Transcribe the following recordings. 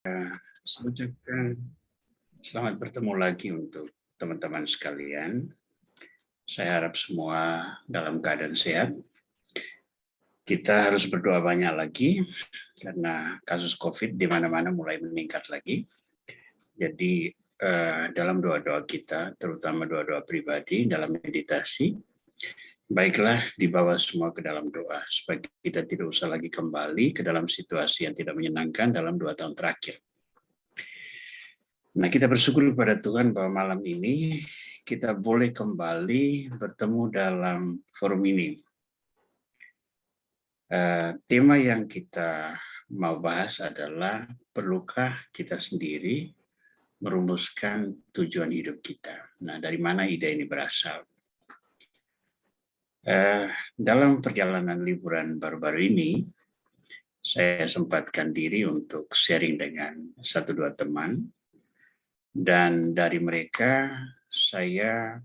Saya ucapkan selamat bertemu lagi untuk teman-teman sekalian. Saya harap semua dalam keadaan sehat. Kita harus berdoa banyak lagi karena kasus COVID di mana-mana mulai meningkat lagi. Jadi dalam doa-doa kita, terutama doa-doa pribadi dalam meditasi, baiklah dibawa semua ke dalam doa supaya kita tidak usah lagi kembali ke dalam situasi yang tidak menyenangkan dalam 2 tahun terakhir. Nah, kita bersyukur kepada Tuhan bahwa malam ini kita boleh kembali bertemu dalam forum ini. Tema yang kita mau bahas adalah perlukah kita sendiri merumuskan tujuan hidup kita. Nah, dari mana ide ini berasal? Dalam perjalanan liburan baru-baru ini, saya sempatkan diri untuk sharing dengan 1-2 teman. Dan dari mereka saya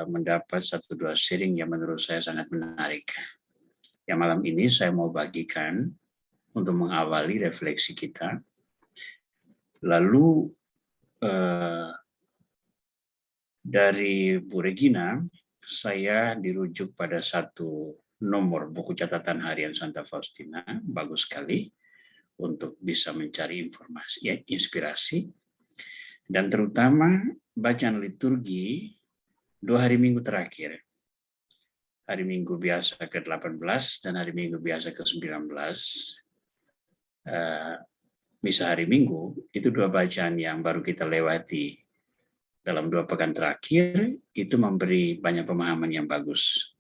mendapat 1-2 sharing yang menurut saya sangat menarik. Yang malam ini saya mau bagikan untuk mengawali refleksi kita. Lalu dari Bu Regina, saya dirujuk pada 1 nomor buku catatan harian Santa Faustina, bagus sekali untuk bisa mencari informasi, inspirasi. Dan terutama bacaan liturgi 2 hari Minggu terakhir. Hari Minggu biasa ke-18 dan hari Minggu biasa ke-19. Misa hari Minggu, itu 2 bacaan yang baru kita lewati dalam 2 pekan terakhir, itu memberi banyak pemahaman yang bagus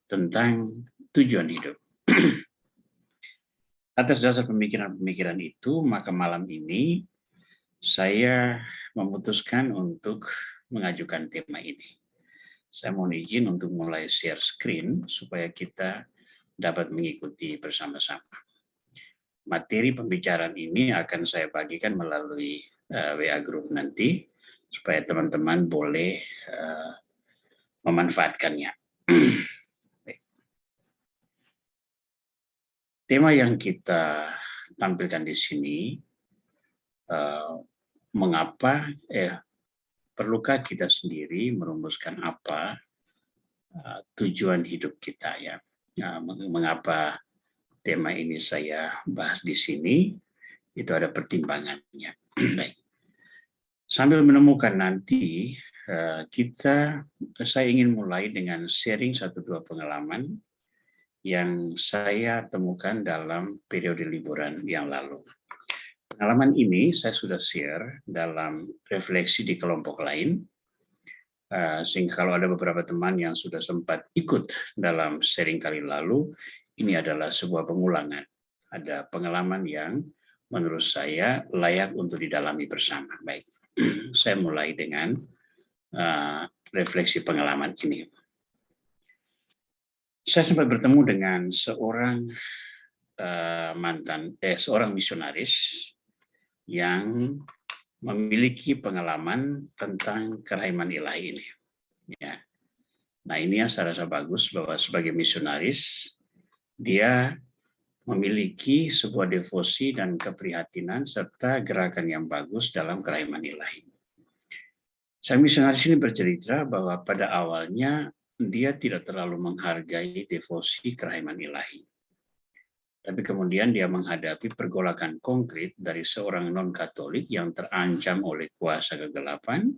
tentang tujuan hidup. Atas dasar pemikiran-pemikiran itu, maka malam ini saya memutuskan untuk mengajukan tema ini. Saya mohon izin untuk mulai share screen supaya kita dapat mengikuti bersama-sama. Materi pembicaraan ini akan saya bagikan melalui WA Group nanti, supaya teman-teman boleh memanfaatkannya. Tema yang kita tampilkan di sini, mengapa perlukah kita sendiri merumuskan apa tujuan hidup kita ya? Mengapa tema ini saya bahas di sini? Itu ada pertimbangannya. Baik. Sambil menemukan nanti saya ingin mulai dengan sharing 1-2 pengalaman yang saya temukan dalam periode liburan yang lalu. Pengalaman ini saya sudah share dalam refleksi di kelompok lain, sehingga kalau ada beberapa teman yang sudah sempat ikut dalam sharing kali lalu, ini adalah sebuah pengulangan. Ada pengalaman yang menurut saya layak untuk didalami bersama. Baik, saya mulai dengan refleksi pengalaman ini. Saya sempat bertemu dengan seorang seorang misionaris yang memiliki pengalaman tentang kerahiman ilahi ini. Ya. Nah, ini yang saya rasa bagus bahwa sebagai misionaris dia memiliki sebuah devosi dan keprihatinan serta gerakan yang bagus dalam kerahiman ilahi. Saya misionaris ini bercerita bahwa pada awalnya dia tidak terlalu menghargai devosi kerahiman ilahi. Tapi kemudian dia menghadapi pergolakan konkret dari seorang non-Katolik yang terancam oleh kuasa kegelapan,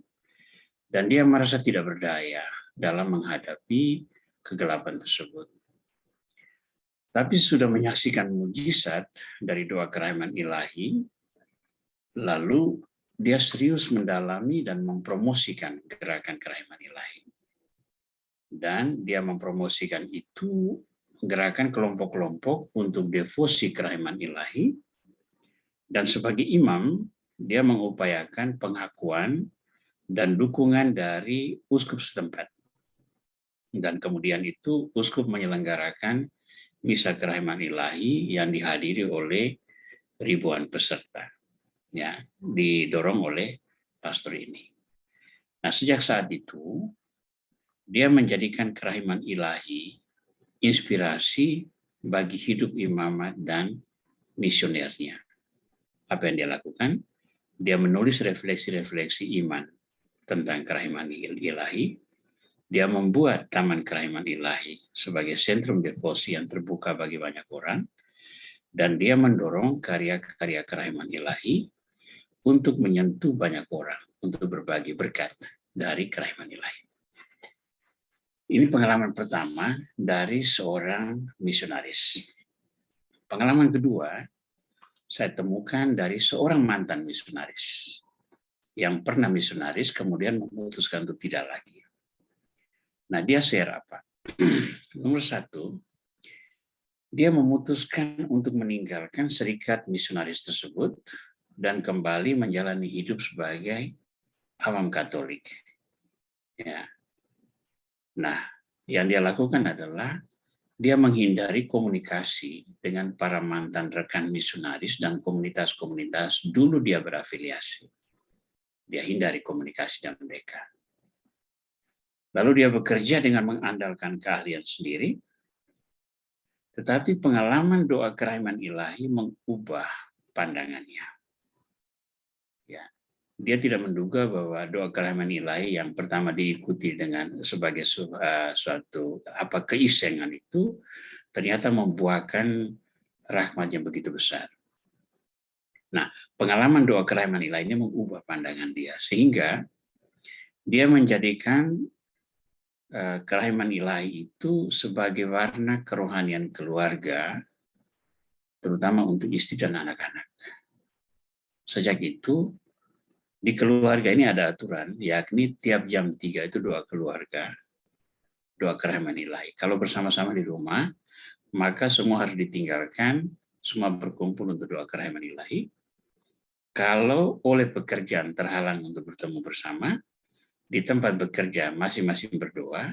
dan dia merasa tidak berdaya dalam menghadapi kegelapan tersebut. Tapi sudah menyaksikan mujizat dari doa kerahiman ilahi, lalu dia serius mendalami dan mempromosikan gerakan kerahiman ilahi. Dan dia mempromosikan itu gerakan kelompok-kelompok untuk devosi kerahiman ilahi, dan sebagai imam dia mengupayakan pengakuan dan dukungan dari uskup setempat, dan kemudian itu uskup menyelenggarakan misa kerahiman ilahi yang dihadiri oleh ribuan peserta, ya, didorong oleh pastor ini. Nah, sejak saat itu dia menjadikan kerahiman ilahi inspirasi bagi hidup imamat dan misionernya. Apa yang dia lakukan? Dia menulis refleksi-refleksi iman tentang kerahiman ilahi. Dia membuat Taman Kerahiman Ilahi sebagai sentrum devosi yang terbuka bagi banyak orang. Dan dia mendorong karya-karya kerahiman ilahi untuk menyentuh banyak orang, untuk berbagi berkat dari kerahiman ilahi. Ini pengalaman pertama dari seorang misionaris. Pengalaman kedua, saya temukan dari seorang mantan misionaris yang pernah misionaris kemudian memutuskan untuk tidak lagi. Nah, dia share apa? Nomor satu, dia memutuskan untuk meninggalkan serikat misionaris tersebut dan kembali menjalani hidup sebagai awam Katolik. Ya. Nah, yang dia lakukan adalah dia menghindari komunikasi dengan para mantan rekan misionaris dan komunitas-komunitas dulu dia berafiliasi. Dia hindari komunikasi dengan mereka. Lalu dia bekerja dengan mengandalkan keahlian sendiri, tetapi pengalaman doa kerahiman ilahi mengubah pandangannya. Ya, dia tidak menduga bahwa doa kerahiman ilahi yang pertama diikuti dengan sebagai suatu keisengan itu ternyata membuahkan rahmat yang begitu besar. Nah, pengalaman doa kerahiman ilahi ini mengubah pandangan dia sehingga dia menjadikan kerahiman ilahi itu sebagai warna kerohanian keluarga, terutama untuk istri dan anak-anak. Sejak itu, di keluarga ini ada aturan, yakni tiap jam 3 itu doa keluarga, doa kerahiman ilahi. Kalau bersama-sama di rumah, maka semua harus ditinggalkan, semua berkumpul untuk doa kerahiman ilahi. Kalau oleh pekerjaan terhalang untuk bertemu bersama, di tempat bekerja masing-masing berdoa,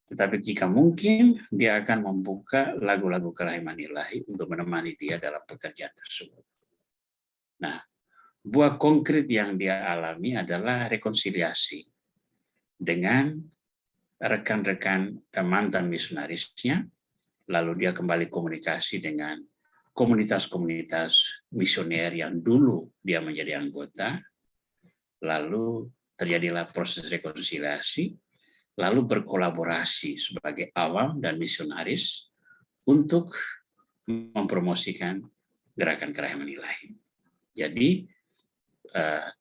tetapi jika mungkin dia akan membuka lagu-lagu kerahiman ilahi untuk menemani dia dalam pekerjaan tersebut. Nah, buah konkret yang dia alami adalah rekonsiliasi dengan rekan-rekan mantan misionarisnya, lalu dia kembali komunikasi dengan komunitas-komunitas misioner yang dulu dia menjadi anggota, lalu terjadilah proses rekonsiliasi, lalu berkolaborasi sebagai awam dan misionaris untuk mempromosikan gerakan kerahiman ilahi. Jadi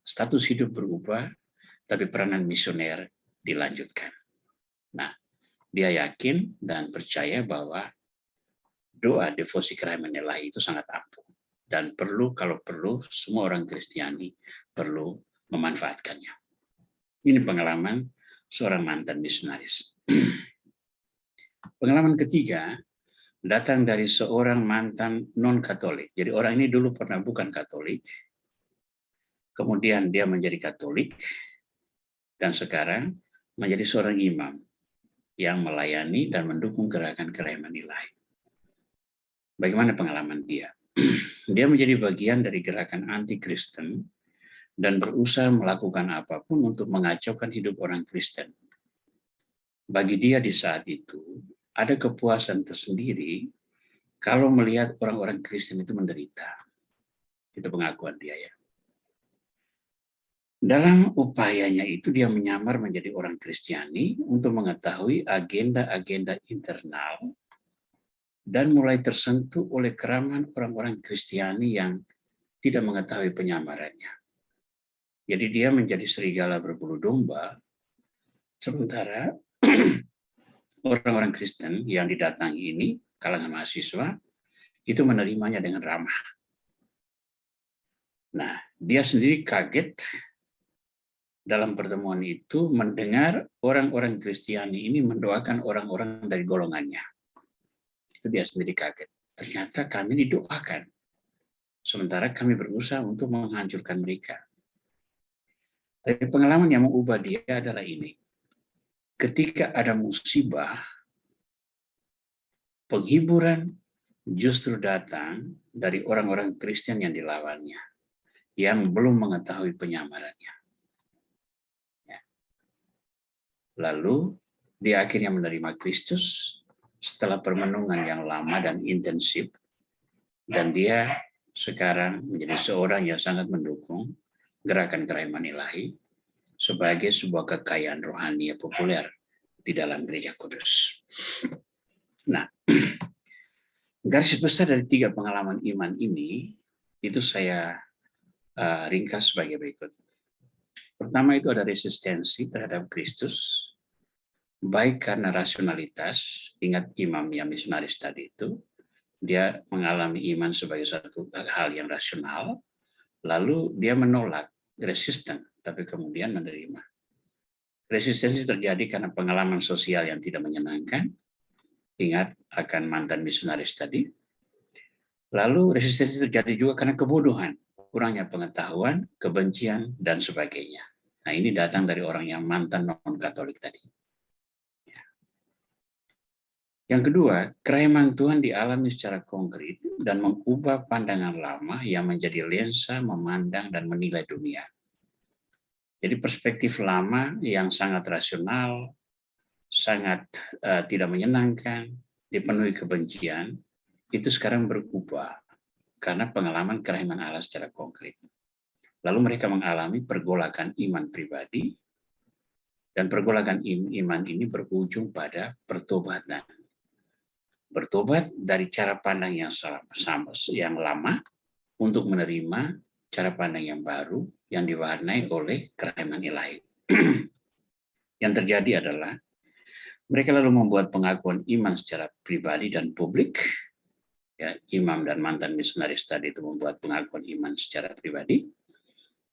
status hidup berubah, tapi peranan misioner dilanjutkan. Nah, dia yakin dan percaya bahwa doa devosi kerahiman ilahi itu sangat ampuh dan kalau perlu semua orang Kristiani perlu memanfaatkannya. Ini pengalaman seorang mantan misionaris. Pengalaman ketiga datang dari seorang mantan non-Katolik. Jadi orang ini dulu pernah bukan Katolik, kemudian dia menjadi Katolik, dan sekarang menjadi seorang imam yang melayani dan mendukung gerakan kerahiman ilahi. Bagaimana pengalaman dia? Dia menjadi bagian dari gerakan anti-Kristen dan berusaha melakukan apapun untuk mengacaukan hidup orang Kristen. Bagi dia di saat itu, ada kepuasan tersendiri kalau melihat orang-orang Kristen itu menderita. Itu pengakuan dia ya. Dalam upayanya itu dia menyamar menjadi orang Kristiani untuk mengetahui agenda-agenda internal dan mulai tersentuh oleh keramahan orang-orang Kristiani yang tidak mengetahui penyamarannya. Jadi dia menjadi serigala berbulu domba, sementara orang-orang Kristen yang didatangi ini, kalangan mahasiswa, itu menerimanya dengan ramah. Nah, dia sendiri kaget dalam pertemuan itu mendengar orang-orang Kristiani ini mendoakan orang-orang dari golongannya. Itu dia sendiri kaget. Ternyata kami didoakan. Sementara kami berusaha untuk menghancurkan mereka. Tapi pengalaman yang mengubah dia adalah ini. Ketika ada musibah, penghiburan justru datang dari orang-orang Kristen yang dilawannya, yang belum mengetahui penyamarannya. Lalu dia akhirnya menerima Kristus setelah permenungan yang lama dan intensif, dan dia sekarang menjadi seorang yang sangat mendukung gerakan kereman ilahi sebagai sebuah kekayaan rohani yang populer di dalam Gereja Kudus. Nah, garis besar dari 3 pengalaman iman ini, itu saya ringkas sebagai berikut. Pertama itu ada resistensi terhadap Kristus, baik karena rasionalitas, ingat imam yang misionaris tadi itu, dia mengalami iman sebagai satu hal yang rasional, lalu dia menolak, resisten, tapi kemudian menerima. Resistensi terjadi karena pengalaman sosial yang tidak menyenangkan, ingat akan mantan misionaris tadi. Lalu resistensi terjadi juga karena kebodohan, kurangnya pengetahuan, kebencian, dan sebagainya. Nah, ini datang dari orang yang mantan non-Katolik tadi. Yang kedua, kereman Tuhan dialami secara konkret dan mengubah pandangan lama yang menjadi lensa memandang dan menilai dunia. Jadi perspektif lama yang sangat rasional, sangat tidak menyenangkan, dipenuhi kebencian, itu sekarang berubah karena pengalaman kereman Allah secara konkret. Lalu mereka mengalami pergolakan iman pribadi, dan pergolakan iman ini berujung pada pertobatan. Bertobat dari cara pandang yang lama untuk menerima cara pandang yang baru yang diwarnai oleh kereman ilahi. Yang terjadi adalah mereka lalu membuat pengakuan iman secara pribadi dan publik. Ya, imam dan mantan misionaris tadi itu membuat pengakuan iman secara pribadi,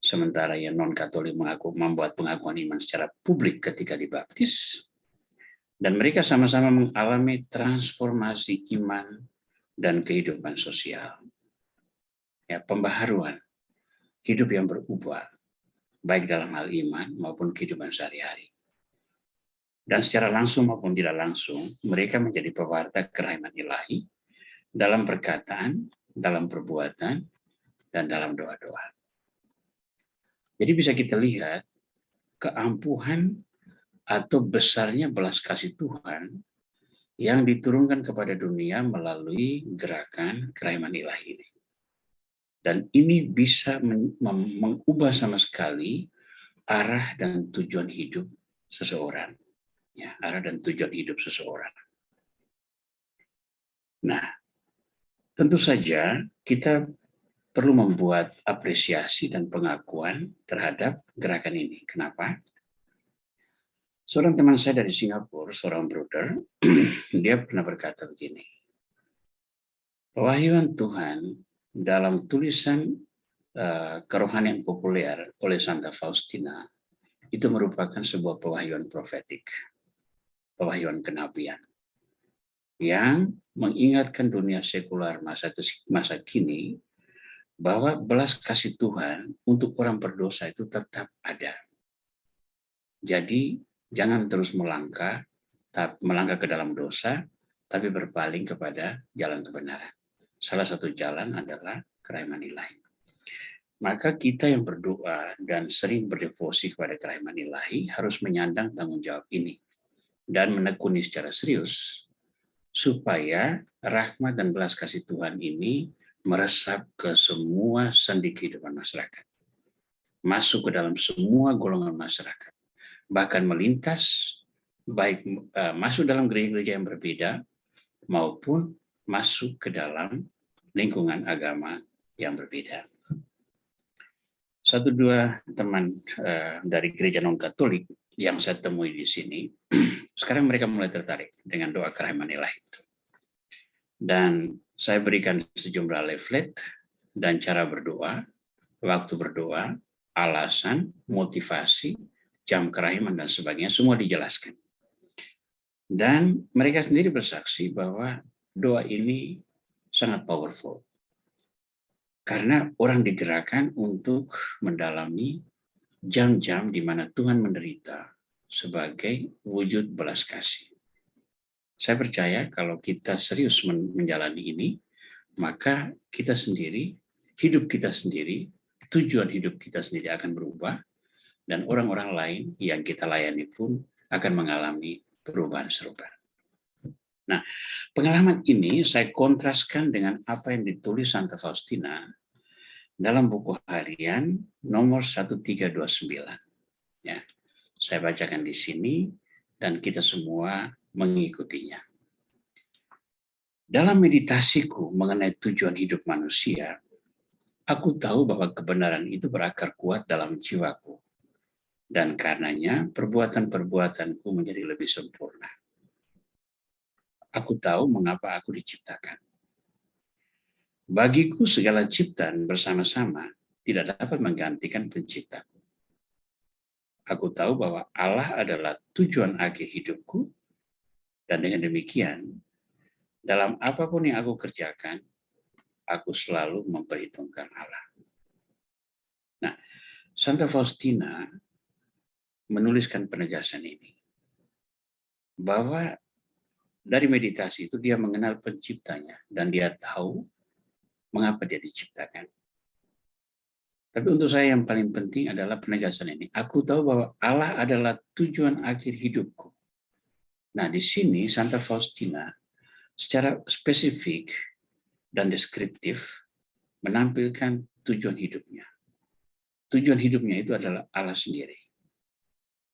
sementara yang non-Katolik membuat pengakuan iman secara publik ketika dibaptis. Dan mereka sama-sama mengalami transformasi iman dan kehidupan sosial. Ya, pembaharuan hidup yang berubah, baik dalam hal iman maupun kehidupan sehari-hari. Dan secara langsung maupun tidak langsung, mereka menjadi pewarta kereman ilahi dalam perkataan, dalam perbuatan, dan dalam doa-doa. Jadi bisa kita lihat keampuhan atau besarnya belas kasih Tuhan yang diturunkan kepada dunia melalui gerakan kereman ilahi ini. Dan ini bisa mengubah sama sekali arah dan tujuan hidup seseorang. Ya, arah dan tujuan hidup seseorang. Nah, tentu saja kita perlu membuat apresiasi dan pengakuan terhadap gerakan ini. Kenapa? Seorang teman saya dari Singapura, seorang brother, dia pernah berkata begini, pewahyuan Tuhan dalam tulisan kerohanian populer oleh Santa Faustina itu merupakan sebuah pewahyuan profetik, pewahyuan kenabian, yang mengingatkan dunia sekular masa kini bahwa belas kasih Tuhan untuk orang berdosa itu tetap ada. Jadi jangan terus melangkah ke dalam dosa, tapi berpaling kepada jalan kebenaran. Salah satu jalan adalah kereman ilahi. Maka kita yang berdoa dan sering berdevosi kepada kereman ilahi harus menyandang tanggung jawab ini dan menekuni secara serius supaya rahmat dan belas kasih Tuhan ini meresap ke semua sendi kehidupan masyarakat, masuk ke dalam semua golongan masyarakat, bahkan melintas, baik masuk dalam gereja-gereja yang berbeda, maupun masuk ke dalam lingkungan agama yang berbeda. 1-2 teman dari gereja non-Katolik yang saya temui di sini, sekarang mereka mulai tertarik dengan doa kereman ilahi itu. Dan saya berikan sejumlah leaflet dan cara berdoa, waktu berdoa, alasan, motivasi, jam kereman dan sebagainya, semua dijelaskan. Dan mereka sendiri bersaksi bahwa doa ini sangat powerful. Karena orang digerakkan untuk mendalami jam-jam di mana Tuhan menderita sebagai wujud belas kasih. Saya percaya kalau kita serius menjalani ini, maka kita sendiri, hidup kita sendiri, tujuan hidup kita sendiri akan berubah, dan orang-orang lain yang kita layani pun akan mengalami perubahan serupa. Nah, pengalaman ini saya kontraskan dengan apa yang ditulis Santa Faustina dalam buku harian nomor 1329. Ya, saya bacakan di sini dan kita semua mengikutinya. Dalam meditasiku mengenai tujuan hidup manusia, aku tahu bahwa kebenaran itu berakar kuat dalam jiwaku. Dan karenanya perbuatan-perbuatanku menjadi lebih sempurna. Aku tahu mengapa aku diciptakan. Bagiku segala ciptaan bersama-sama tidak dapat menggantikan penciptaku. Aku tahu bahwa Allah adalah tujuan akhir hidupku, dan dengan demikian, dalam apapun yang aku kerjakan, aku selalu memperhitungkan Allah. Nah, Santa Faustina menuliskan penegasan ini, bahwa dari meditasi itu dia mengenal penciptanya, dan dia tahu mengapa dia diciptakan. Tapi untuk saya yang paling penting adalah penegasan ini. Aku tahu bahwa Allah adalah tujuan akhir hidupku. Nah, di sini Santa Faustina secara spesifik dan deskriptif menampilkan tujuan hidupnya. Tujuan hidupnya itu adalah Allah sendiri.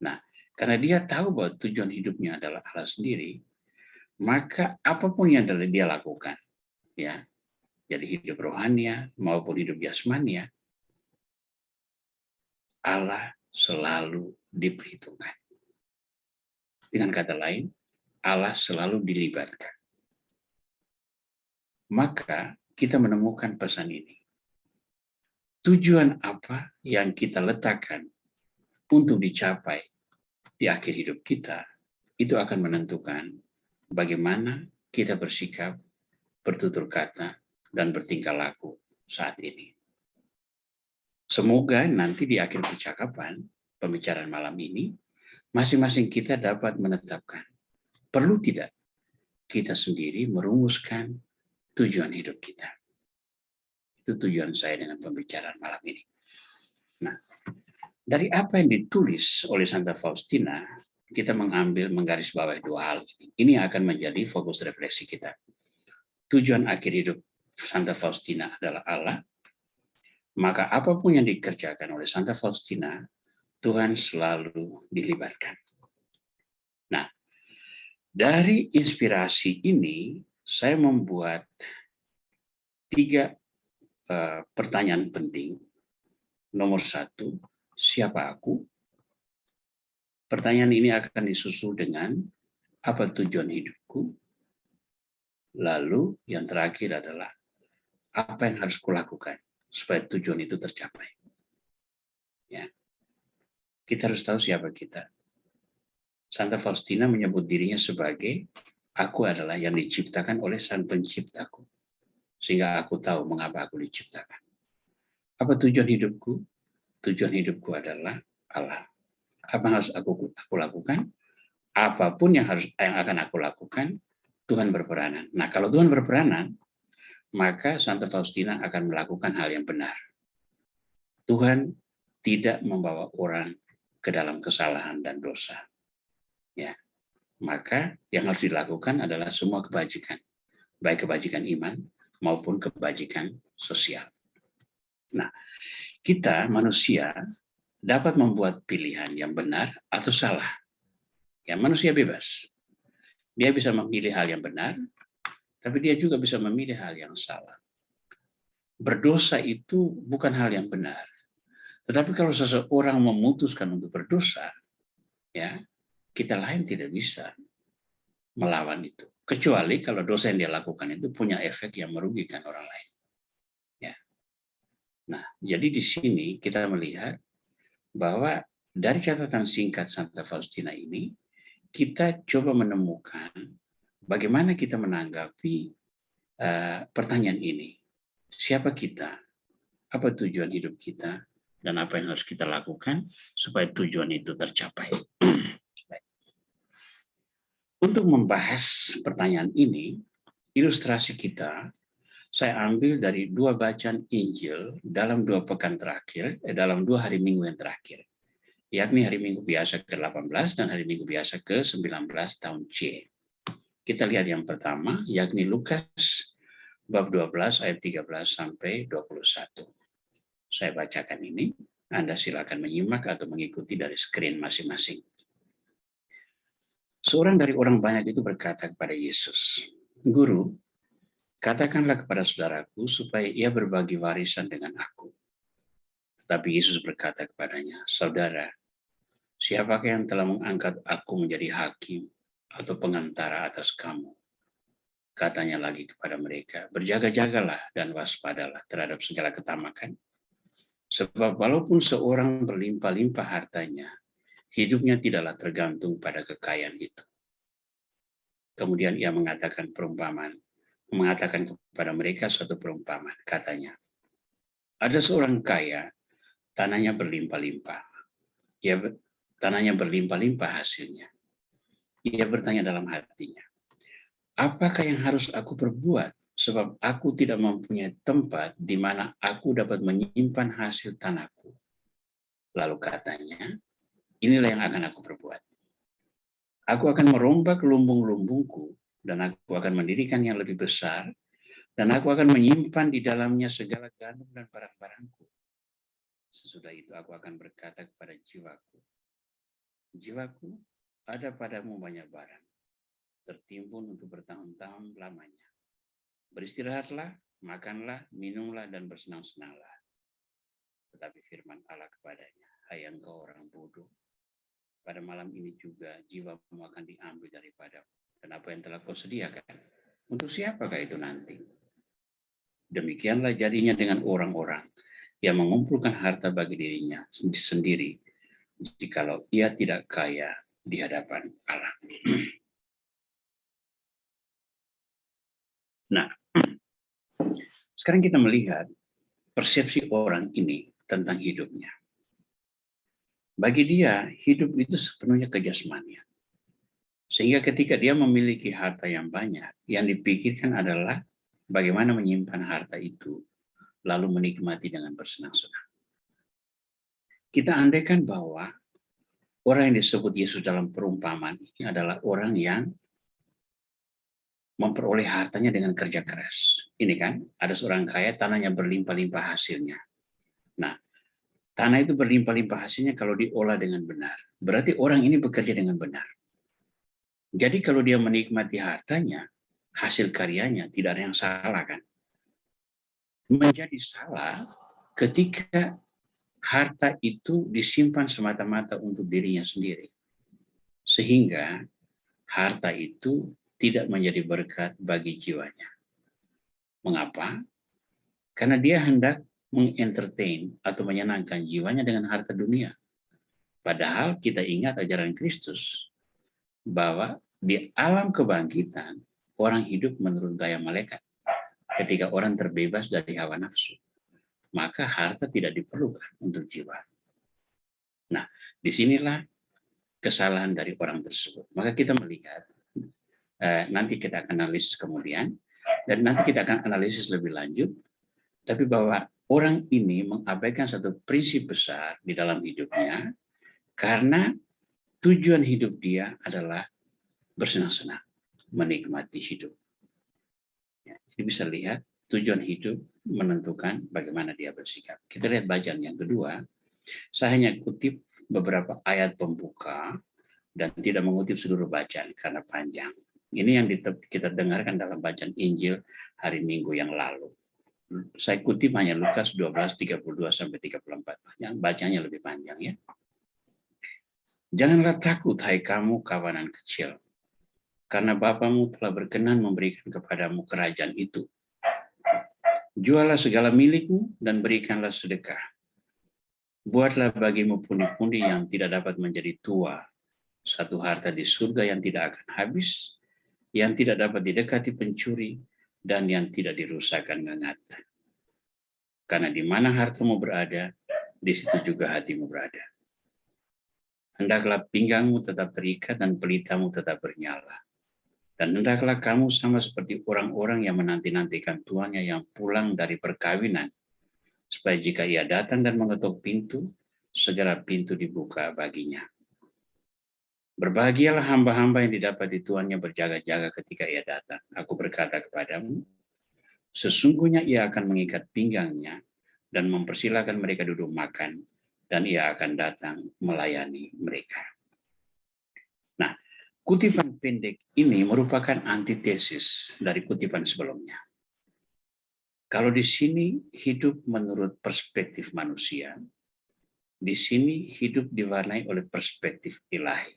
Nah, karena dia tahu bahwa tujuan hidupnya adalah Allah sendiri, maka apapun yang dia lakukan, ya, jadi hidup rohania maupun hidup jasmania, Allah selalu diperhitungkan. Dengan kata lain, Allah selalu dilibatkan. Maka kita menemukan pesan ini. Tujuan apa yang kita letakkan untuk dicapai di akhir hidup kita, itu akan menentukan bagaimana kita bersikap, bertutur kata, dan bertingkah laku saat ini. Semoga nanti di akhir percakapan, pembicaraan malam ini, masing-masing kita dapat menetapkan, perlu tidak kita sendiri merumuskan tujuan hidup kita. Itu tujuan saya dengan pembicaraan malam ini. Nah, dari apa yang ditulis oleh Santa Faustina, kita menggarisbawahi dua hal ini. Ini akan menjadi fokus refleksi kita. Tujuan akhir hidup Santa Faustina adalah Allah, maka apapun yang dikerjakan oleh Santa Faustina, Tuhan selalu dilibatkan. Nah, dari inspirasi ini, saya membuat 3 pertanyaan penting. Nomor 1, siapa aku? Pertanyaan ini akan disusul dengan apa tujuan hidupku? Lalu yang terakhir adalah apa yang harus kulakukan supaya tujuan itu tercapai. Ya. Kita harus tahu siapa kita. Santa Faustina menyebut dirinya sebagai aku adalah yang diciptakan oleh Sang Penciptaku. Sehingga aku tahu mengapa aku diciptakan. Apa tujuan hidupku? Tujuan hidupku adalah Allah. Apa yang harus aku lakukan? Apapun yang akan aku lakukan, Tuhan berperanan. Nah, kalau Tuhan berperanan, maka Santa Faustina akan melakukan hal yang benar. Tuhan tidak membawa orang ke dalam kesalahan dan dosa. Ya, maka yang harus dilakukan adalah semua kebajikan, baik kebajikan iman maupun kebajikan sosial. Nah, kita manusia dapat membuat pilihan yang benar atau salah. Ya, manusia bebas. Dia bisa memilih hal yang benar, tapi dia juga bisa memilih hal yang salah. Berdosa itu bukan hal yang benar. Tetapi kalau seseorang memutuskan untuk berdosa, ya, kita lain tidak bisa melawan itu. Kecuali kalau dosa yang dia lakukan itu punya efek yang merugikan orang lain. Ya. Nah, jadi di sini kita melihat bahwa dari catatan singkat Santa Faustina ini, kita coba menemukan bagaimana kita menanggapi pertanyaan ini. Siapa kita? Apa tujuan hidup kita? Dan apa yang harus kita lakukan supaya tujuan itu tercapai? Untuk membahas pertanyaan ini, ilustrasi kita saya ambil dari 2 bacaan Injil dalam 2 pekan terakhir, dalam 2 hari Minggu yang terakhir, yakni hari Minggu biasa ke-18 dan hari Minggu biasa ke-19 tahun C. Kita lihat yang pertama, yakni Lukas bab 12 ayat 13 sampai 21. Saya bacakan ini, Anda silakan menyimak atau mengikuti dari screen masing-masing. Seorang dari orang banyak itu berkata kepada Yesus, "Guru, katakanlah kepada saudaraku supaya ia berbagi warisan dengan aku." Tapi Yesus berkata kepadanya, "Saudara, siapakah yang telah mengangkat aku menjadi hakim atau pengantara atas kamu?" Katanya lagi kepada mereka, "Berjaga-jagalah dan waspadalah terhadap segala ketamakan. Sebab walaupun seorang berlimpah-limpah hartanya, hidupnya tidaklah tergantung pada kekayaan itu." Kemudian ia mengatakan kepada mereka suatu perumpamaan. Katanya, "Ada seorang kaya, tanahnya berlimpah-limpah. Tanahnya berlimpah-limpah hasilnya. Ia bertanya dalam hatinya, apakah yang harus aku perbuat? Sebab aku tidak mempunyai tempat di mana aku dapat menyimpan hasil tanahku." Lalu katanya, inilah yang akan aku perbuat. Aku akan merombak lumbung-lumbungku, dan aku akan mendirikan yang lebih besar, dan aku akan menyimpan di dalamnya segala gandum dan barang-barangku. Sesudah itu aku akan berkata kepada jiwaku, jiwaku, ada padamu banyak barang, tertimbun untuk bertahun-tahun lamanya. Beristirahatlah, makanlah, minumlah, dan bersenang-senanglah. Tetapi firman Allah kepadanya, hai engkau orang bodoh, pada malam ini juga jiwamu akan diambil daripadamu. Dan apa yang telah kau sediakan, untuk siapakah itu nanti? Demikianlah jadinya dengan orang-orang yang mengumpulkan harta bagi dirinya sendiri, jikalau ia tidak kaya di hadapan Allah. Nah, sekarang kita melihat persepsi orang ini tentang hidupnya. Bagi dia, hidup itu sepenuhnya kejasmanian. Sehingga ketika dia memiliki harta yang banyak, yang dipikirkan adalah bagaimana menyimpan harta itu, lalu menikmati dengan bersenang-senang. Kita andaikan bahwa orang yang disebut Yesus dalam perumpamaan ini adalah orang yang memperoleh hartanya dengan kerja keras. Ini kan, ada seorang kaya, tanahnya berlimpah-limpah hasilnya. Nah, tanah itu berlimpah-limpah hasilnya kalau diolah dengan benar. Berarti orang ini bekerja dengan benar. Jadi kalau dia menikmati hartanya, hasil karyanya, tidak ada yang salah kan? Menjadi salah ketika harta itu disimpan semata-mata untuk dirinya sendiri. Sehingga harta itu tidak menjadi berkat bagi jiwanya. Mengapa? Karena dia hendak mengentertain atau menyenangkan jiwanya dengan harta dunia. Padahal kita ingat ajaran Kristus bahwa di alam kebangkitan orang hidup menurut gaya malaikat. Ketika orang terbebas dari hawa nafsu, maka harta tidak diperlukan untuk jiwa. Nah, disinilah kesalahan dari orang tersebut. Maka kita melihat, nanti kita akan analisis kemudian, dan nanti kita akan analisis lebih lanjut, tapi bahwa orang ini mengabaikan satu prinsip besar di dalam hidupnya, karena tujuan hidup dia adalah bersenang-senang, menikmati hidup. Ya, jadi bisa lihat tujuan hidup menentukan bagaimana dia bersikap. Kita lihat bacaan yang kedua. Saya hanya kutip beberapa ayat pembuka dan tidak mengutip seluruh bacaan karena panjang. Ini yang kita dengarkan dalam bacaan Injil hari Minggu yang lalu. Saya kutip hanya Lukas 12:32 sampai 34. Bacanya lebih panjang ya. Janganlah takut hai kamu kawanan kecil, karena Bapamu telah berkenan memberikan kepadamu kerajaan itu. Jualah segala milikmu dan berikanlah sedekah. Buatlah bagimu pundi-pundi yang tidak dapat menjadi tua, satu harta di surga yang tidak akan habis, yang tidak dapat didekati pencuri, dan yang tidak dirusakkan ngengat. Karena di mana hartamu berada, di situ juga hatimu berada. Hendaklah pinggangmu tetap terikat dan pelitamu tetap bernyala. Dan hendaklah kamu sama seperti orang-orang yang menanti-nantikan tuannya yang pulang dari perkawinan, supaya jika ia datang dan mengetuk pintu, segera pintu dibuka baginya. Berbahagialah hamba-hamba yang didapati tuannya berjaga-jaga ketika ia datang. Aku berkata kepadamu, sesungguhnya ia akan mengikat pinggangnya dan mempersilahkan mereka duduk makan, dan ia akan datang melayani mereka. Nah, kutipan pendek ini merupakan antitesis dari kutipan sebelumnya. Kalau di sini hidup menurut perspektif manusia, di sini hidup diwarnai oleh perspektif ilahi.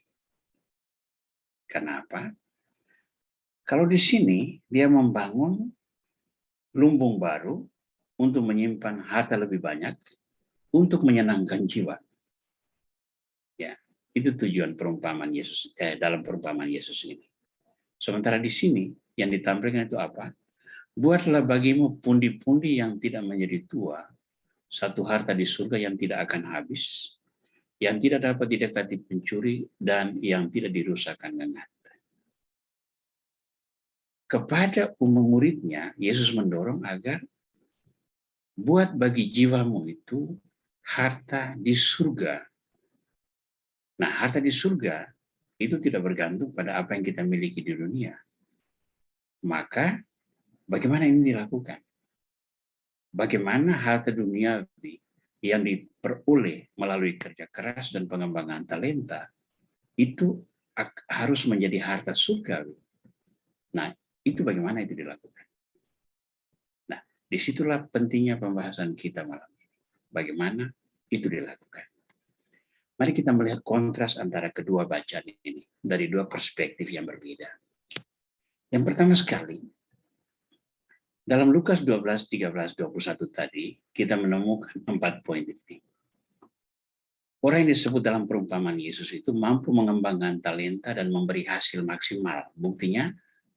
Kenapa? Kalau di sini dia membangun lumbung baru untuk menyimpan harta lebih banyak, untuk menyenangkan jiwa. Ya, itu tujuan perumpamaan Yesus dalam perumpamaan Yesus ini. Sementara di sini yang ditampilkan itu apa? Buatlah bagimu pundi-pundi yang tidak menjadi tua, satu harta di surga yang tidak akan habis, yang tidak dapat didekati pencuri, dan yang tidak dirusakkan dengan. Kepada muridnya, Yesus mendorong agar buat bagi jiwamu itu harta di surga. Nah, harta di surga itu tidak bergantung pada apa yang kita miliki di dunia. Maka, bagaimana ini dilakukan? Bagaimana harta dunia yang diperoleh melalui kerja keras dan pengembangan talenta itu harus menjadi harta surga. Nah, itu bagaimana itu dilakukan? Nah, disitulah pentingnya pembahasan kita malam ini. Bagaimana itu dilakukan? Mari kita melihat kontras antara kedua bacaan ini dari dua perspektif yang berbeda. Yang pertama sekali, dalam Lukas 12, 13, 21 tadi, kita menemukan 4 poin ini. Orang yang disebut dalam perumpamaan Yesus itu mampu mengembangkan talenta dan memberi hasil maksimal. Buktinya,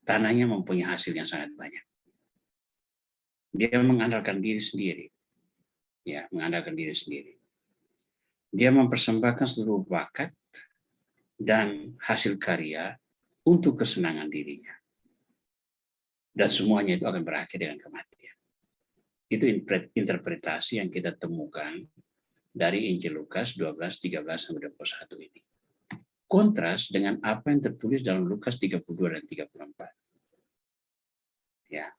tanahnya mempunyai hasil yang sangat banyak. Dia mengandalkan diri sendiri. Ya, mengandalkan diri sendiri. Dia mempersembahkan seluruh bakat dan hasil karya untuk kesenangan dirinya. Dan semuanya itu akan berakhir dengan kematian. Itu interpretasi yang kita temukan dari Injil Lukas 12, 13, sampai 21 ini. Kontras dengan apa yang tertulis dalam Lukas 32 dan 34. Ya.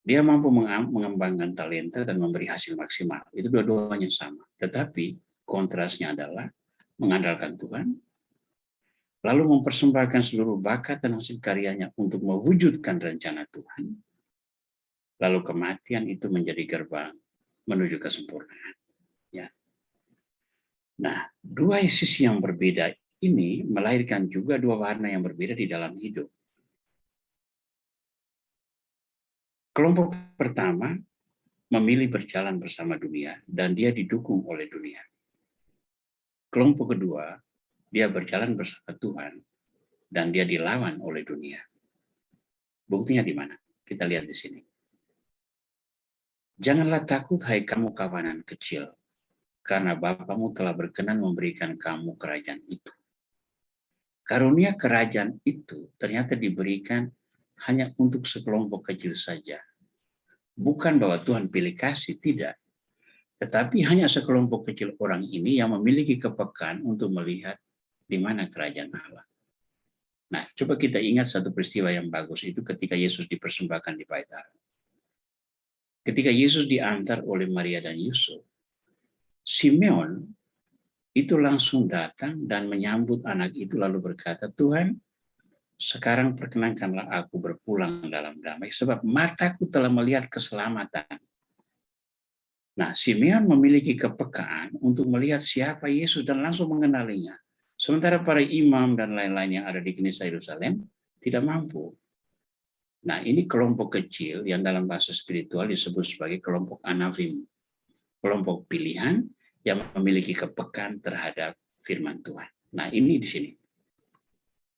Dia mampu mengembangkan talenta dan memberi hasil maksimal. Itu dua-duanya sama. Tetapi kontrasnya adalah mengandalkan Tuhan, lalu mempersembahkan seluruh bakat dan hasil karyanya untuk mewujudkan rencana Tuhan, lalu kematian itu menjadi gerbang menuju kesempurnaan. Ya. Nah, dua sisi yang berbeda ini melahirkan juga dua warna yang berbeda di dalam hidup. Kelompok pertama memilih berjalan bersama dunia dan dia didukung oleh dunia. Kelompok kedua, dia berjalan bersama Tuhan dan dia dilawan oleh dunia. Buktinya di mana? Kita lihat di sini. Janganlah takut, hai kamu kawanan kecil, karena Bapamu telah berkenan memberikan kamu kerajaan itu. Karunia kerajaan itu ternyata diberikan hanya untuk sekelompok kecil saja. Bukan bahwa Tuhan pilih kasih, tidak. Tetapi hanya sekelompok kecil orang ini yang memiliki kepekaan untuk melihat di mana kerajaan Allah. Nah, coba kita ingat satu peristiwa yang bagus itu ketika Yesus dipersembahkan di bait Allah. Ketika Yesus diantar oleh Maria dan Yusuf, Simeon itu langsung datang dan menyambut anak itu lalu berkata, Tuhan, sekarang perkenankanlah aku berpulang dalam damai, sebab mataku telah melihat keselamatan. Nah, Simeon memiliki kepekaan untuk melihat siapa Yesus dan langsung mengenalinya. Sementara para imam dan lain-lain yang ada di Knisset Yerusalem tidak mampu. Nah, ini kelompok kecil yang dalam bahasa spiritual disebut sebagai kelompok anavim. Kelompok pilihan yang memiliki kepekaan terhadap firman Tuhan. Nah, ini di sini.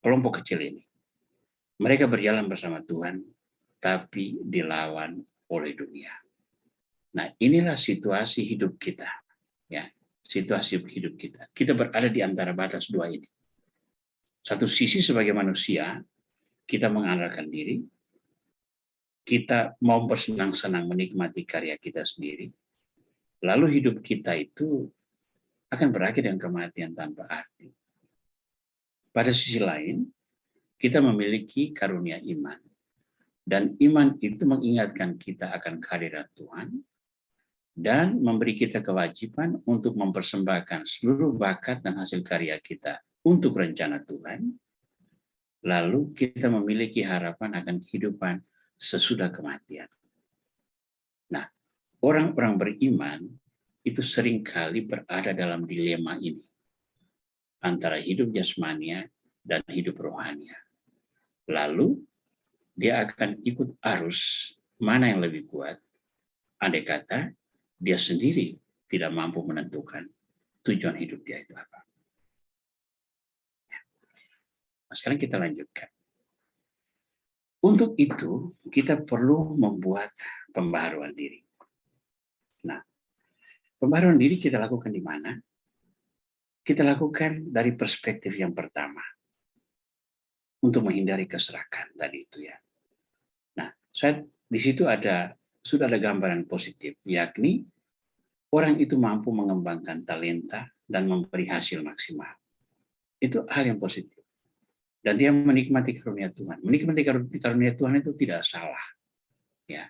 Kelompok kecil ini. Mereka berjalan bersama Tuhan, tapi dilawan oleh dunia. Nah, inilah situasi hidup kita. Ya, situasi hidup kita. Kita berada di antara batas dua ini. Satu sisi sebagai manusia, kita mengandalkan diri, kita mau bersenang-senang menikmati karya kita sendiri, lalu hidup kita itu akan berakhir dengan kematian tanpa arti. pada sisi lain, kita memiliki karunia iman. Dan iman itu mengingatkan kita akan kehadiran Tuhan dan memberi kita kewajiban untuk mempersembahkan seluruh bakat dan hasil karya kita untuk rencana Tuhan. Lalu kita memiliki harapan akan kehidupan sesudah kematian. Nah, orang-orang beriman itu seringkali berada dalam dilema ini antara hidup jasmania dan hidup rohania. Lalu dia akan ikut arus mana yang lebih kuat. Andai kata dia sendiri tidak mampu menentukan tujuan hidup dia itu apa. Nah, sekarang kita lanjutkan. Untuk itu kita perlu membuat pembaharuan diri. Nah, pembaharuan diri kita lakukan di mana? Kita lakukan dari perspektif yang pertama. Untuk menghindari keserakan tadi itu ya. Nah, di situ sudah ada gambaran positif, yakni orang itu mampu mengembangkan talenta dan memberi hasil maksimal. Itu hal yang positif. Dan dia menikmati karunia Tuhan. Menikmati karunia Tuhan itu tidak salah. Ya,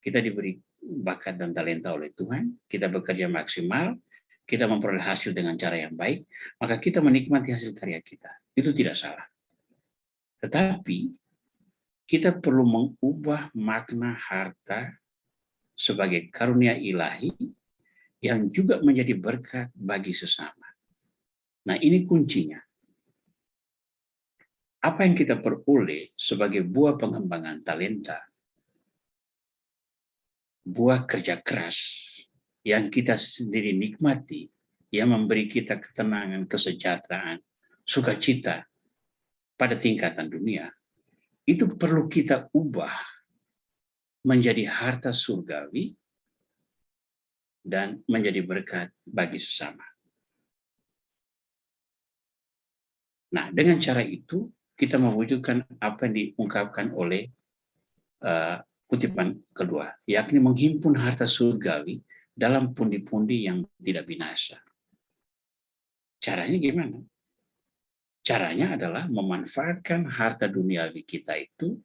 kita diberi bakat dan talenta oleh Tuhan, kita bekerja maksimal, kita memperoleh hasil dengan cara yang baik, maka kita menikmati hasil karya kita. Itu tidak salah. Tetapi kita perlu mengubah makna harta sebagai karunia ilahi yang juga menjadi berkat bagi sesama. Nah, ini kuncinya. Apa yang kita peroleh sebagai buah pengembangan talenta, buah kerja keras yang kita sendiri nikmati, yang memberi kita ketenangan, kesejahteraan, sukacita pada tingkatan dunia, itu perlu kita ubah menjadi harta surgawi dan menjadi berkat bagi sesama. Nah, dengan cara itu kita mewujudkan apa yang diungkapkan oleh kutipan kedua, yakni menghimpun harta surgawi dalam pundi-pundi yang tidak binasa. Caranya gimana? Caranya adalah memanfaatkan harta duniawi kita itu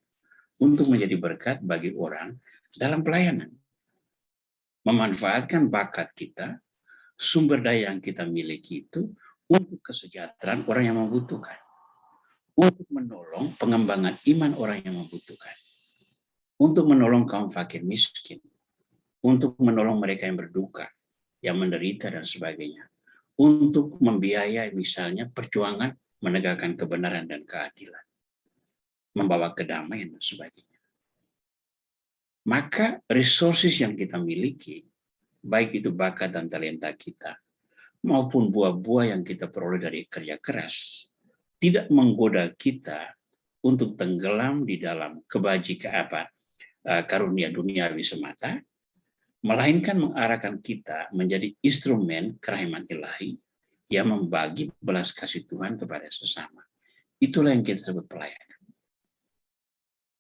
untuk menjadi berkat bagi orang dalam pelayanan. Memanfaatkan bakat kita, sumber daya yang kita miliki itu untuk kesejahteraan orang yang membutuhkan. Untuk menolong pengembangan iman orang yang membutuhkan. Untuk menolong kaum fakir miskin. Untuk menolong mereka yang berduka, yang menderita dan sebagainya. Untuk membiayai misalnya perjuangan menegakkan kebenaran dan keadilan. Membawa kedamaian dan sebagainya. Maka resources yang kita miliki, baik itu bakat dan talenta kita, maupun buah-buah yang kita peroleh dari kerja keras, tidak menggoda kita untuk tenggelam di dalam kebajikan karunia duniawi semata, melainkan mengarahkan kita menjadi instrumen kerahiman ilahi yang membagi belas kasih Tuhan kepada sesama. Itulah yang kita sebut pelayanan.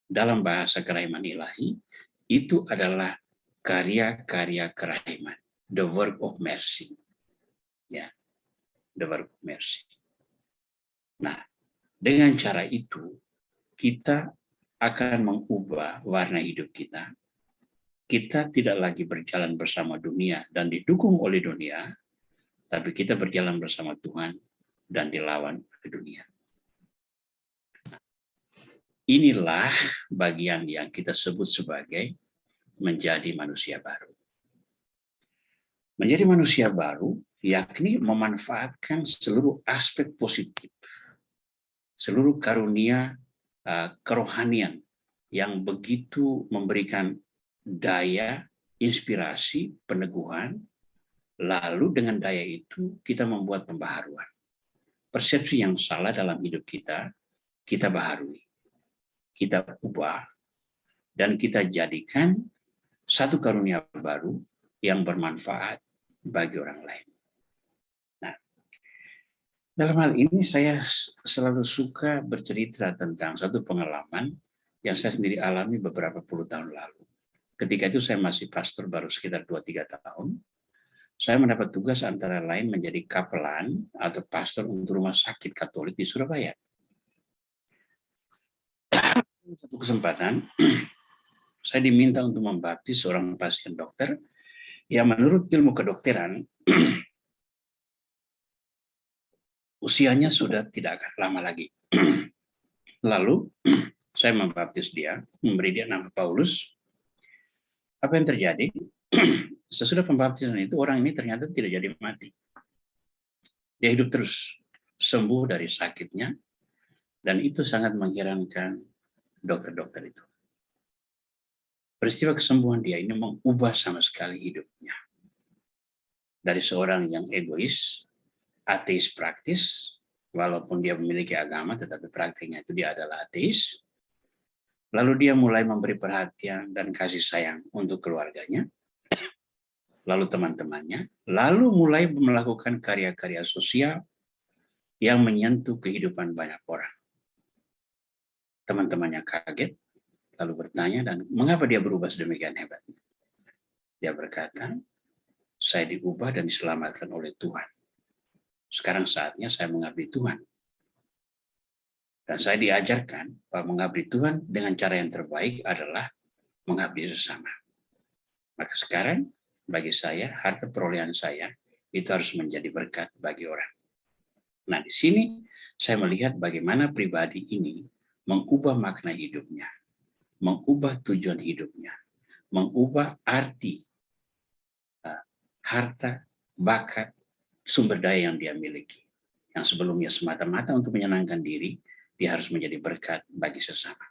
Dalam bahasa kerahiman ilahi, itu adalah karya-karya kerahiman, the work of mercy. Ya, the work of mercy. Nah, dengan cara itu, kita akan mengubah warna hidup kita. Kita tidak lagi berjalan bersama dunia dan didukung oleh dunia, tapi kita berjalan bersama Tuhan dan dilawan oleh dunia. Inilah bagian yang kita sebut sebagai menjadi manusia baru. Menjadi manusia baru, yakni memanfaatkan seluruh aspek positif, seluruh karunia kerohanian yang begitu memberikan daya, inspirasi, peneguhan, lalu dengan daya itu kita membuat pembaharuan. Persepsi yang salah dalam hidup kita baharui, kita ubah, dan kita jadikan satu karunia baru yang bermanfaat bagi orang lain. Nah, dalam hal ini saya selalu suka bercerita tentang satu pengalaman yang saya sendiri alami beberapa puluh tahun lalu. Ketika itu saya masih pastor baru sekitar 2-3 tahun. saya mendapat tugas antara lain menjadi kapelan atau pastor untuk rumah sakit Katolik di Surabaya. Satu kesempatan, saya diminta untuk membaptis seorang pasien dokter yang menurut ilmu kedokteran usianya sudah tidak akan lama lagi. Lalu saya membaptis dia, memberi dia nama Paulus. Apa yang terjadi? Sesudah pembaptisan itu orang ini ternyata tidak jadi mati. Dia hidup terus, sembuh dari sakitnya, dan itu sangat mengherankan dokter-dokter itu. Peristiwa kesembuhan dia ini mengubah sama sekali hidupnya. Dari seorang yang egois, ateis praktis, walaupun dia memiliki agama, tetapi praktiknya itu dia adalah ateis. Lalu dia mulai memberi perhatian dan kasih sayang untuk keluarganya, lalu teman-temannya, lalu mulai melakukan karya-karya sosial yang menyentuh kehidupan banyak orang. Teman-temannya kaget, lalu bertanya, dan mengapa dia berubah sedemikian hebat? Dia berkata, saya diubah dan diselamatkan oleh Tuhan. Sekarang saatnya saya mengabdi Tuhan. Dan saya diajarkan bahwa mengabdi Tuhan dengan cara yang terbaik adalah mengabdi sesama. Maka sekarang bagi saya, harta perolehan saya itu harus menjadi berkat bagi orang. Nah, di sini saya melihat bagaimana pribadi ini mengubah makna hidupnya, mengubah tujuan hidupnya, mengubah arti harta, bakat, sumber daya yang dia miliki. Yang sebelumnya semata-mata untuk menyenangkan diri, dia harus menjadi berkat bagi sesama.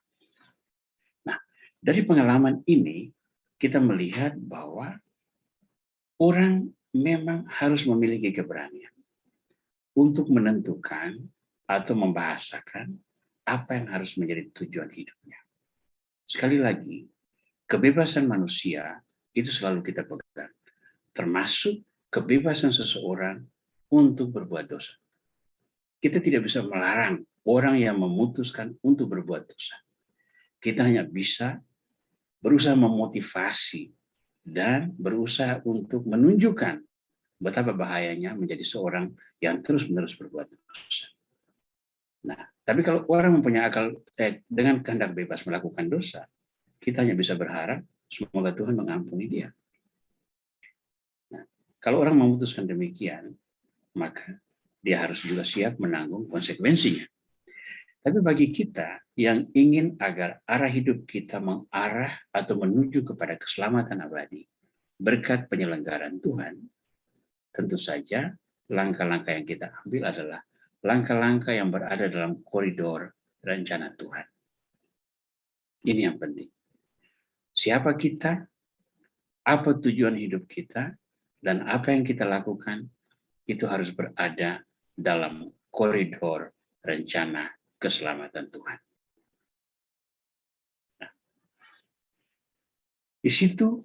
Nah, dari pengalaman ini, kita melihat bahwa orang memang harus memiliki keberanian untuk menentukan atau membahasakan apa yang harus menjadi tujuan hidupnya. Sekali lagi, kebebasan manusia itu selalu kita pegang, termasuk kebebasan seseorang untuk berbuat dosa. Kita tidak bisa melarang orang yang memutuskan untuk berbuat dosa. Kita hanya bisa berusaha memotivasi dan berusaha untuk menunjukkan betapa bahayanya menjadi seorang yang terus-menerus berbuat dosa. Nah, tapi kalau orang mempunyai akal dengan kehendak bebas melakukan dosa, kita hanya bisa berharap semoga Tuhan mengampuni dia. Nah, kalau orang memutuskan demikian, maka dia harus juga siap menanggung konsekuensinya. Tapi bagi kita yang ingin agar arah hidup kita mengarah atau menuju kepada keselamatan abadi, berkat penyelenggaraan Tuhan, tentu saja langkah-langkah yang kita ambil adalah langkah-langkah yang berada dalam koridor rencana Tuhan. Ini yang penting. Siapa kita, apa tujuan hidup kita, dan apa yang kita lakukan, itu harus berada dalam koridor rencana keselamatan Tuhan. Nah, di situ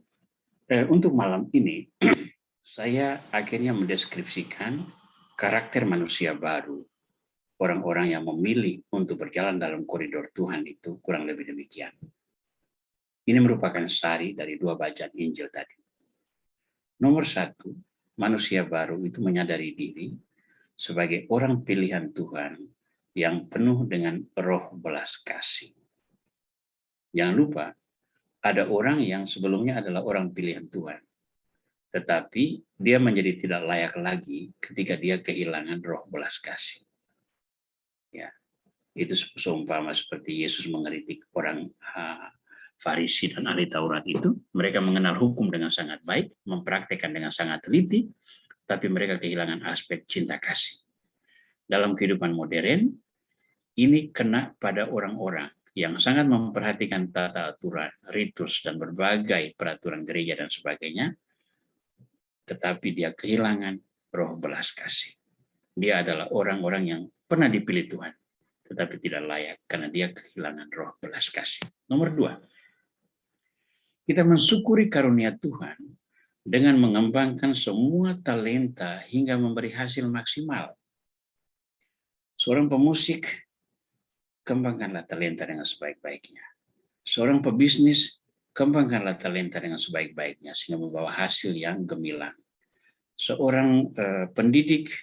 untuk malam ini saya akhirnya mendeskripsikan karakter manusia baru, orang-orang yang memilih untuk berjalan dalam koridor Tuhan itu kurang lebih demikian. Ini merupakan sari dari 2 bacaan Injil tadi. Nomor 1, manusia baru itu menyadari diri sebagai orang pilihan Tuhan yang penuh dengan roh belas kasih. Jangan lupa, ada orang yang sebelumnya adalah orang pilihan Tuhan, tetapi dia menjadi tidak layak lagi ketika dia kehilangan roh belas kasih. Ya, itu seumpama seperti Yesus mengkritik orang Farisi dan ahli Taurat itu. Mereka mengenal hukum dengan sangat baik, mempraktekkan dengan sangat teliti, tapi mereka kehilangan aspek cinta kasih. Dalam kehidupan modern, ini kena pada orang-orang yang sangat memperhatikan tata aturan, ritus, dan berbagai peraturan gereja dan sebagainya, tetapi dia kehilangan roh belas kasih. Dia adalah orang-orang yang pernah dipilih Tuhan, tetapi tidak layak karena dia kehilangan roh belas kasih. Nomor 2, kita mensyukuri karunia Tuhan dengan mengembangkan semua talenta hingga memberi hasil maksimal. Seorang pemusik, kembangkanlah talenta dengan sebaik-baiknya. Seorang pebisnis, kembangkanlah talenta dengan sebaik-baiknya sehingga membawa hasil yang gemilang. Seorang pendidik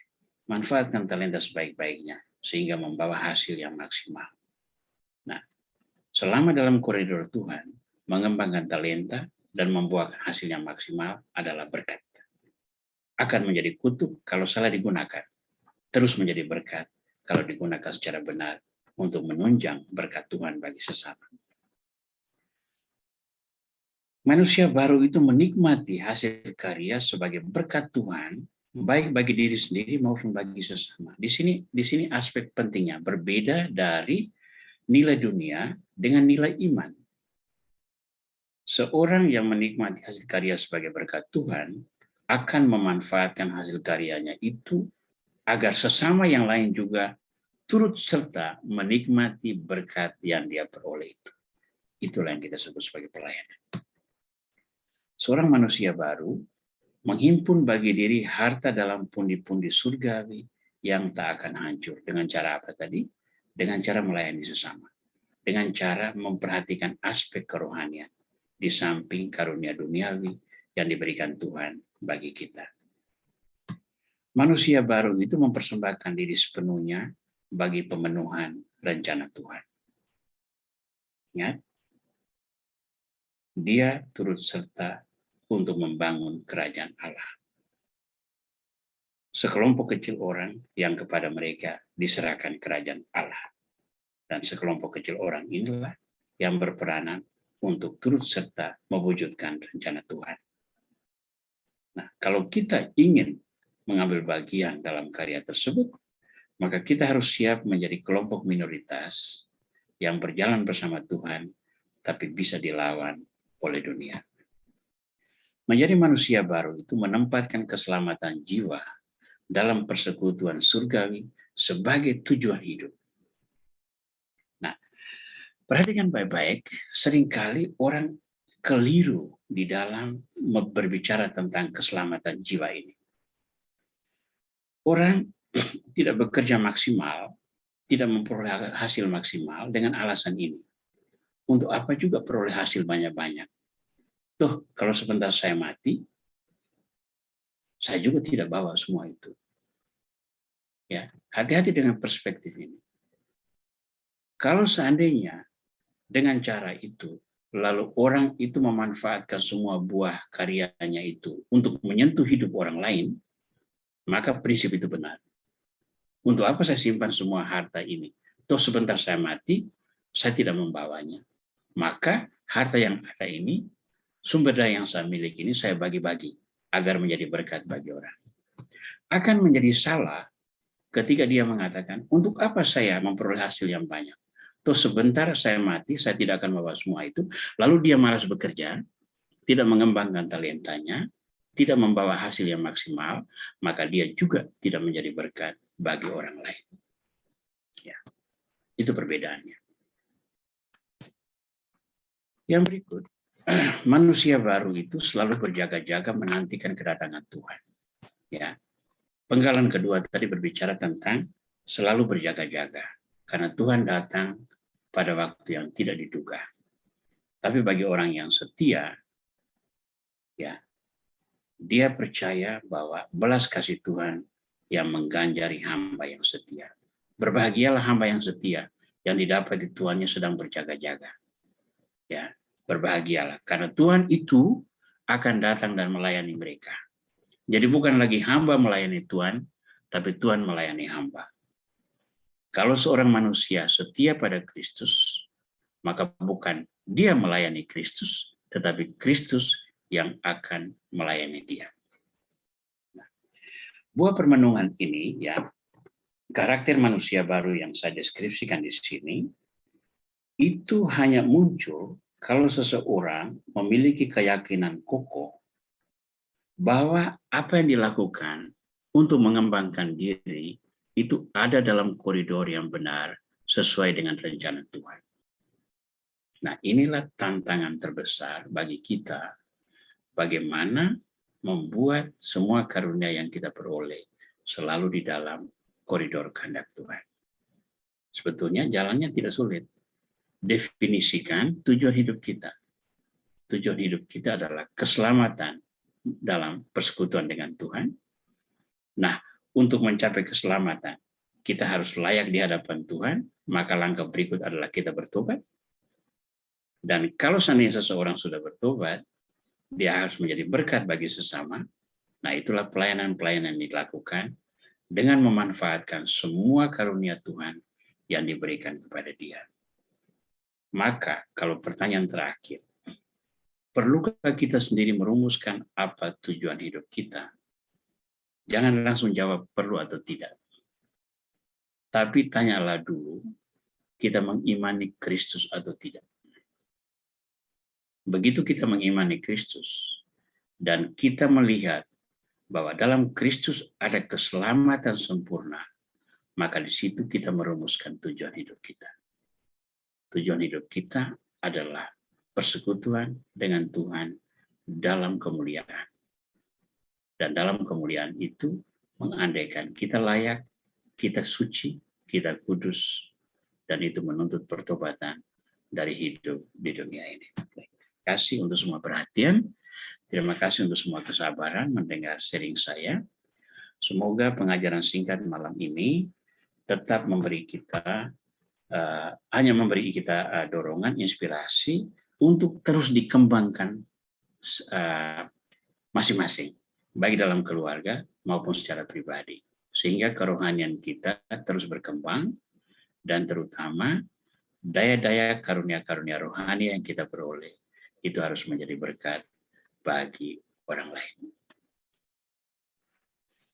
manfaatkan talenta sebaik-baiknya sehingga membawa hasil yang maksimal. Nah, selama dalam koridor Tuhan, mengembangkan talenta dan membuahkan hasil yang maksimal adalah berkat. Akan menjadi kutuk kalau salah digunakan. Terus menjadi berkat kalau digunakan secara benar untuk menunjang berkat Tuhan bagi sesama. Manusia baru itu menikmati hasil karya sebagai berkat Tuhan, baik bagi diri sendiri maupun bagi sesama. Di sini aspek pentingnya berbeda dari nilai dunia dengan nilai iman. Seorang yang menikmati hasil karya sebagai berkat Tuhan akan memanfaatkan hasil karyanya itu agar sesama yang lain juga turut serta menikmati berkat yang dia peroleh itu. Itulah yang kita sebut sebagai pelayanan. Seorang manusia baru menghimpun bagi diri harta dalam pundi-pundi surgawi yang tak akan hancur. Dengan cara apa tadi? Dengan cara melayani sesama. Dengan cara memperhatikan aspek kerohanian di samping karunia duniawi yang diberikan Tuhan bagi kita. Manusia baru itu mempersembahkan diri sepenuhnya bagi pemenuhan rencana Tuhan. Ingat, dia turut serta untuk membangun kerajaan Allah. Sekelompok kecil orang yang kepada mereka diserahkan kerajaan Allah. Dan sekelompok kecil orang inilah yang berperanan untuk turut serta mewujudkan rencana Tuhan. Nah, kalau kita ingin mengambil bagian dalam karya tersebut, maka kita harus siap menjadi kelompok minoritas yang berjalan bersama Tuhan, tapi bisa dilawan oleh dunia. Menjadi manusia baru itu menempatkan keselamatan jiwa dalam persekutuan surgawi sebagai tujuan hidup. Nah, perhatikan baik-baik, seringkali orang keliru di dalam berbicara tentang keselamatan jiwa ini. Orang tidak bekerja maksimal, tidak memperoleh hasil maksimal dengan alasan ini. Untuk apa juga peroleh hasil banyak-banyak? Tuh, kalau sebentar saya mati, saya juga tidak bawa semua itu. Ya, hati-hati dengan perspektif ini. Kalau seandainya dengan cara itu, lalu orang itu memanfaatkan semua buah karyanya itu untuk menyentuh hidup orang lain, maka prinsip itu benar. Untuk apa saya simpan semua harta ini? Toh sebentar saya mati, saya tidak membawanya. Maka harta yang ada ini, sumber daya yang saya miliki ini saya bagi-bagi agar menjadi berkat bagi orang. Akan menjadi salah ketika dia mengatakan, untuk apa saya memperoleh hasil yang banyak? Toh sebentar saya mati, saya tidak akan membawa semua itu. Lalu dia malas bekerja, tidak mengembangkan talentanya, tidak membawa hasil yang maksimal, maka dia juga tidak menjadi berkat bagi orang lain. Ya, itu perbedaannya. Yang berikut, manusia baru itu selalu berjaga-jaga menantikan kedatangan Tuhan. Ya, penggalan kedua tadi berbicara tentang selalu berjaga-jaga, karena Tuhan datang pada waktu yang tidak diduga. Tapi bagi orang yang setia, ya, dia percaya bahwa belas kasih Tuhan yang mengganjari hamba yang setia. Berbahagialah hamba yang setia yang didapat di Tuhannya sedang berjaga-jaga. Ya, berbahagialah karena Tuhan itu akan datang dan melayani mereka. Jadi bukan lagi hamba melayani Tuhan, tapi Tuhan melayani hamba. Kalau seorang manusia setia pada Kristus, maka bukan dia melayani Kristus, tetapi Kristus yang akan melayani dia. Nah, buah permenungan ini, ya, karakter manusia baru yang saya deskripsikan di sini, itu hanya muncul kalau seseorang memiliki keyakinan kokoh bahwa apa yang dilakukan untuk mengembangkan diri itu ada dalam koridor yang benar sesuai dengan rencana Tuhan. Nah, inilah tantangan terbesar bagi kita, bagaimana membuat semua karunia yang kita peroleh selalu di dalam koridor kehendak Tuhan. Sebetulnya jalannya tidak sulit. Definisikan tujuan hidup kita. Tujuan hidup kita adalah keselamatan dalam persekutuan dengan Tuhan, Nah, untuk mencapai keselamatan, kita harus layak di hadapan Tuhan, maka langkah berikut adalah kita bertobat. Dan kalau seandainya seseorang sudah bertobat, dia harus menjadi berkat bagi sesama. Nah, itulah pelayanan-pelayanan yang dilakukan dengan memanfaatkan semua karunia Tuhan yang diberikan kepada dia. Maka, kalau pertanyaan terakhir, perlukah kita sendiri merumuskan apa tujuan hidup kita? Jangan langsung jawab perlu atau tidak. Tapi tanyalah dulu, kita mengimani Kristus atau tidak. Begitu kita mengimani Kristus, dan kita melihat bahwa dalam Kristus ada keselamatan sempurna, maka di situ kita merumuskan tujuan hidup kita. Tujuan hidup kita adalah persekutuan dengan Tuhan dalam kemuliaan. Dan dalam kemuliaan itu mengandaikan kita layak, kita suci, kita kudus, dan itu menuntut pertobatan dari hidup di dunia ini. Terima kasih untuk semua perhatian. Terima kasih untuk semua kesabaran mendengar sharing saya. Semoga pengajaran singkat malam ini tetap memberi kita, hanya memberi kita dorongan, inspirasi untuk terus dikembangkan masing-masing, baik dalam keluarga maupun secara pribadi. Sehingga kerohanian kita terus berkembang, dan terutama daya-daya karunia-karunia rohani yang kita peroleh, itu harus menjadi berkat bagi orang lain.